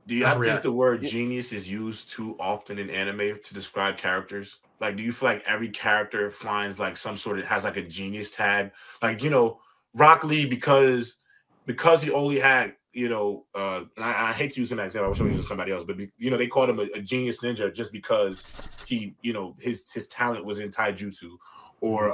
Do y'all think the word genius is used too often in anime to describe characters? Like, do you feel like every character finds like some sort of has like a genius tag? Like, Rock Lee because he only had, and I hate to use an example, I wish I was using somebody else, but they called him a genius ninja just because he, his talent was in taijutsu, or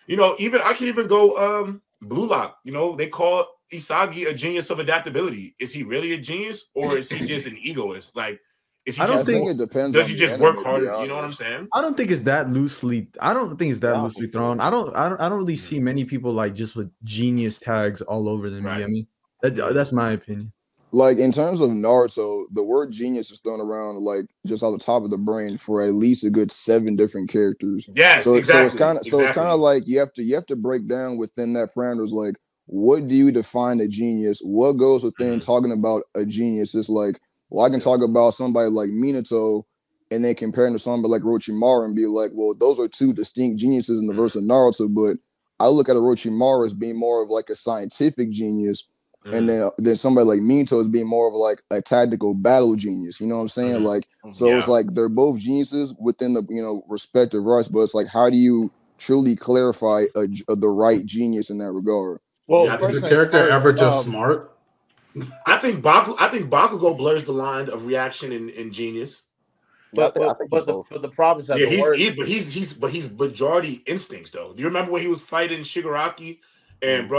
even I can even go Blue Lock. They call Isagi a genius of adaptability. Is he really a genius, or is he just an egoist? Like, is he? I think it depends. Does he just work harder? You know what I'm saying? I don't think it's that loosely. I don't think it's that loosely thrown. I don't really see many people like just with genius tags all over them. Right. You know what I mean? That's my opinion. Like in terms of Naruto, the word genius is thrown around like just off the top of the brain for at least a good 7 different characters. Yes, exactly. So it's kind of like you have to break down within that parameters. Like, what do you define a genius? What goes within talking about a genius? It's like, well, I can talk about somebody like Minato and then compare him to somebody like Orochimaru and be like, well, those are 2 distinct geniuses in the verse of Naruto. But I look at Orochimaru as being more of like a scientific genius. And then somebody like Minato is being more of like a tactical battle genius. You know what I'm saying? Like, so it's like they're both geniuses within the respective rights, but it's like, how do you truly clarify the right genius in that regard? Well, is the character ever just smart? I think Bakugo blurs the line of reaction and genius. But the problem is that he's majority instincts though. Do you remember when he was fighting Shigaraki and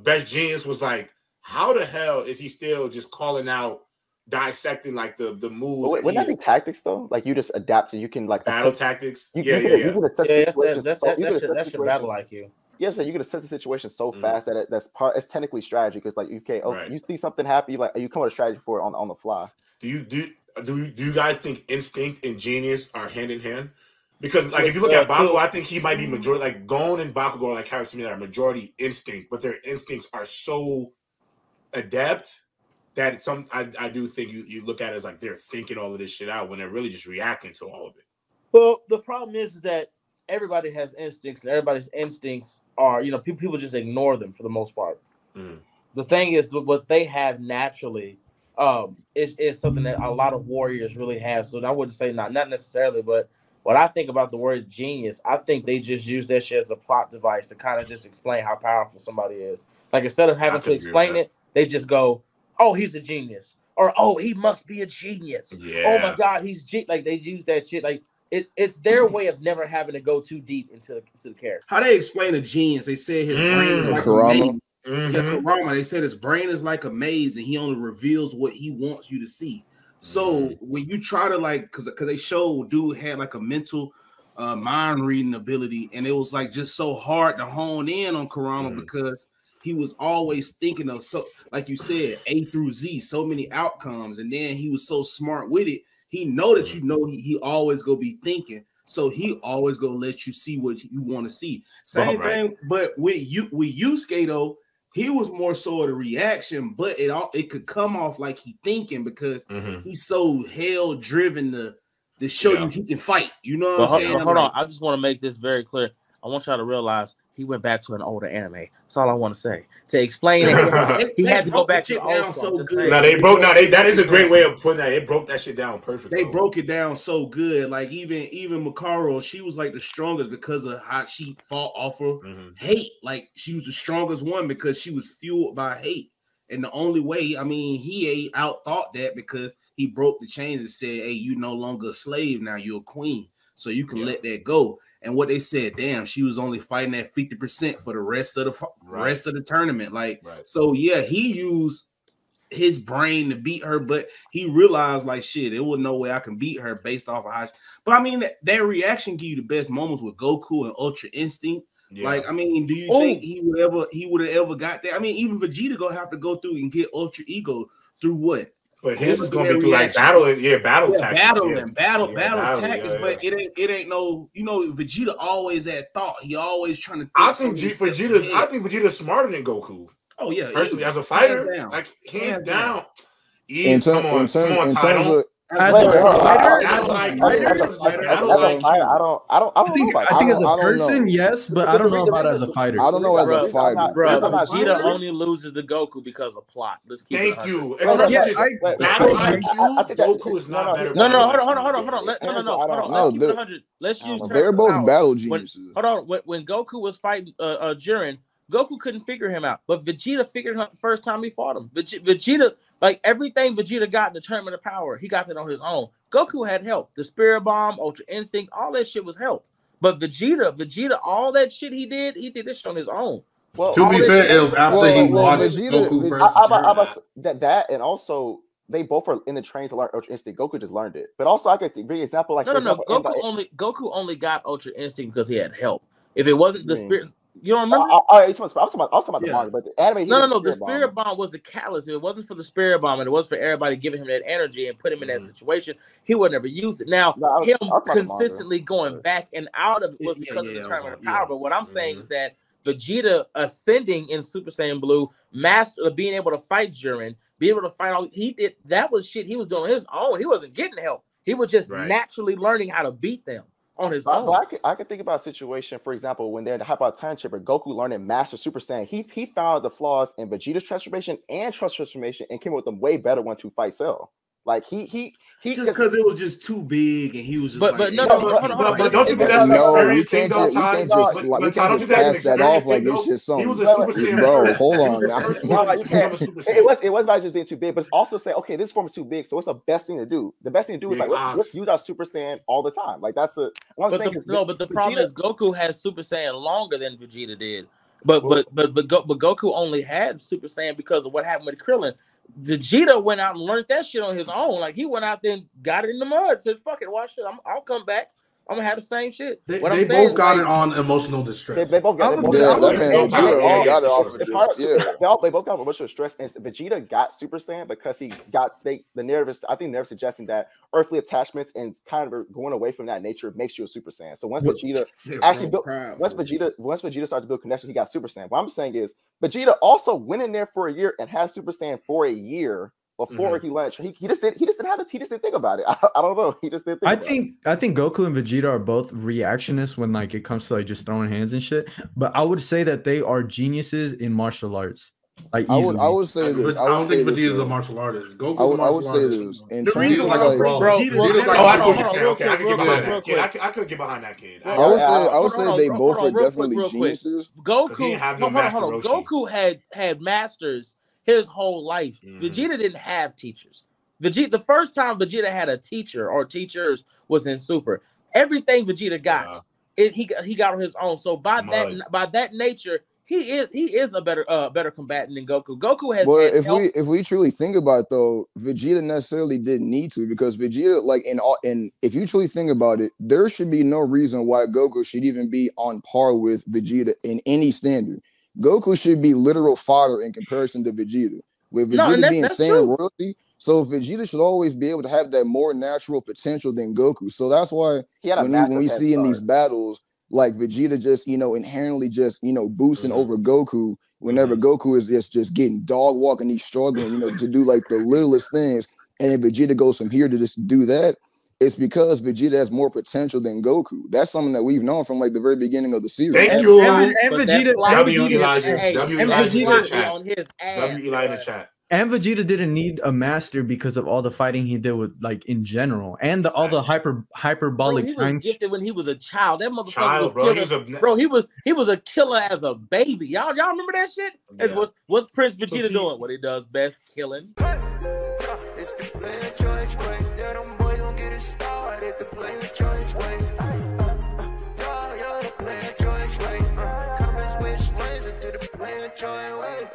Best Genius was like, how the hell is he still just calling out, dissecting like the moves? Wouldn't that be tactics though? Like you just adapt and you can like battle tactics. You can assess situations. That's your battle IQ. Yes, you can assess the situation so fast that it's technically strategy because like you see something happen, you come with a strategy for it on the fly. Do you guys think instinct and genius are hand in hand? Because like if you look at Bakugo, I think he might be majority. Like Gon and Bakugo are like characters that are majority instinct, but their instincts are so adept that I do think you look at it as like they're thinking all of this shit out when they're really just reacting to all of it. Well, the problem is that everybody has instincts, and everybody's instincts are people just ignore them for the most part. The thing is, what they have naturally is something that a lot of warriors really have. So I wouldn't say not necessarily, but when I think about the word genius, I think they just use that shit as a plot device to kind of just explain how powerful somebody is. Like instead of having to explain it, they just go, "Oh, he's a genius," or "Oh, he must be a genius." Yeah. "Oh my God, he's like they use that shit like it's their way of never having to go too deep into the character. How they explain a genius? They say his brain is like a maze. Kurama. They said his brain is like a maze, and he only reveals what he wants you to see. So when you try to like, because they show dude had like a mental mind reading ability, and it was like just so hard to hone in on Kurama because he was always thinking of, so like you said, A through Z, so many outcomes, and then he was so smart with it. He know that he always go be thinking, so he always go let you see what you want to see. Same thing, but with Yusuke though, he was more so the reaction, but it could come off like he thinking because he's so hell driven to show you he can fight. You know what I'm saying? Hold on, I just want to make this very clear. I want y'all to realize he went back to an older anime. That's all I want to say. To explain it, he had to go back to the old so good. That is a great way of putting that. It broke that shit down perfectly. They broke it down so good. Like even Makaro, she was like the strongest because of how she fought off of hate. Like she was the strongest one because she was fueled by hate. And the only way, I mean, he out thought that because he broke the chains and said, "Hey, you no longer a slave now. You're a queen, so you can let that go." And what they said, damn, she was only fighting at 50% for the rest of the tournament. Like, so yeah, he used his brain to beat her, but he realized like, shit, there was no way I can beat her based off of how. But I mean, that reaction give you the best moments with Goku and Ultra Instinct. Yeah. Like, I mean, do you think he would have ever got that? I mean, even Vegeta gonna have to go through and get Ultra Ego through what? But his is gonna be through like battle tactics. Battle tactics. But it ain't no, Vegeta always had thought. He always trying to. I think Vegeta's smarter than Goku. Oh yeah, personally, as a fighter, like hands down. In terms As a fighter, I think as a person, yes, but I don't know about as a fighter. I don't know as a fighter. Bro, Vegeta only loses to Goku because of plot. Let's keep Thank you. Goku is not better. No, hold on. Let's keep it 100. Let's use. They're both battle geniuses. Hold on. When Goku was fighting Jiren, Goku couldn't figure him out, but Vegeta figured him out the first time he fought him. Vegeta, like everything Vegeta got in the Tournament of Power, he got that on his own. Goku had help. The Spirit Bomb, Ultra Instinct, all that shit was help. But Vegeta, all that shit he did this shit on his own. Well, to be fair, it was after he watched Goku versus that, and also they both are in the training to learn Ultra Instinct. Goku just learned it, but also I could give an example like Goku only got Ultra Instinct because he had help. If it wasn't the Spirit. You don't remember? I was talking about the manga, but the anime. No. The Spirit Bomb was the catalyst. If it wasn't for the Spirit Bomb, and it was for everybody giving him that energy and put him in that situation, he would never use it. Now, him consistently going back and out of it was because of the Tournament of Power. But what I'm saying is that Vegeta ascending in Super Saiyan Blue, being able to fight Jiren, being able to fight all he did, that was shit he was doing on his own. He wasn't getting help. He was just naturally learning how to beat them. On his own. I could think about a situation, for example, when they're in the Hyper Time Chipper, Goku learning Master Super Saiyan. He found the flaws in Vegeta's transformation and Trunks' transformation and came up with a way better one to fight Cell. Like he just because it was just too big and he was just but don't you think that's we can't just pass that off like it's just something. He was a Super Saiyan. Bro, hold on. It wasn't about just being too big, but it's also saying, okay, this form is too big, so what's the best thing to do? The best thing to do is like let's use our Super Saiyan all the time. Like that's a but the problem is Goku has Super Saiyan longer than Vegeta did. But Goku only had Super Saiyan because of what happened with Krillin. Vegeta went out and learned that shit on his own. Like he went out there and got it in the mud. Said, "Fuck it, watch it. I'll come back. I'm gonna have the same shit." They both got it on emotional distress. They both got it. They both got emotional distress. And Vegeta got Super Saiyan because he got the narrative. I think they're suggesting that earthly attachments and kind of going away from that nature makes you a Super Saiyan. So once Vegeta started to build connection, he got Super Saiyan. What I'm saying is Vegeta also went in there for a year and had Super Saiyan for a year. Before he learned, he just didn't think about it. I don't know. He just didn't think I think Goku and Vegeta are both reactionists when like it comes to like just throwing hands and shit. But I would say that they are geniuses in martial arts. Like I would say this. I don't think Vegeta's a martial artist. I would say this. The reason like a brawl. I see what you're saying. Okay, I can get behind that kid. I could get behind that kid. I would say they both are definitely geniuses. Goku had masters his whole life. Vegeta didn't have teachers. The first time Vegeta had a teacher or teachers was in Super. Everything Vegeta got, he got on his own. So by that nature, he is a better combatant than Goku. Goku has. Well, if we truly think about it, though, Vegeta necessarily didn't need to, because Vegeta, like and if you truly think about it, there should be no reason why Goku should even be on par with Vegeta in any standard. Goku should be literal fodder in comparison to Vegeta. With Vegeta being Saiyan royalty, so Vegeta should always be able to have that more natural potential than Goku. So that's why when we see in these battles, like Vegeta just, inherently just, boosting over Goku whenever Goku is just getting dog walking, he's struggling, to do like the littlest things. And then Vegeta goes from here to just do that. It's because Vegeta has more potential than Goku. That's something that we've known from like the very beginning of the series. Thank you. And Vegeta, W Elijah in the chat. And Vegeta didn't need a master because of all the fighting he did with, like, in general, and all the hyperbolic time. He was gifted when he was a child. That motherfucker was killing. He was a killer as a baby. Y'all remember that shit? Yeah. What's Prince Vegeta doing? What he does best, killing. It's the player choice way. Yeah, them boys don't get it started. The player choice way. Y'all the player choice way. Come and switch lanes into the player choice way.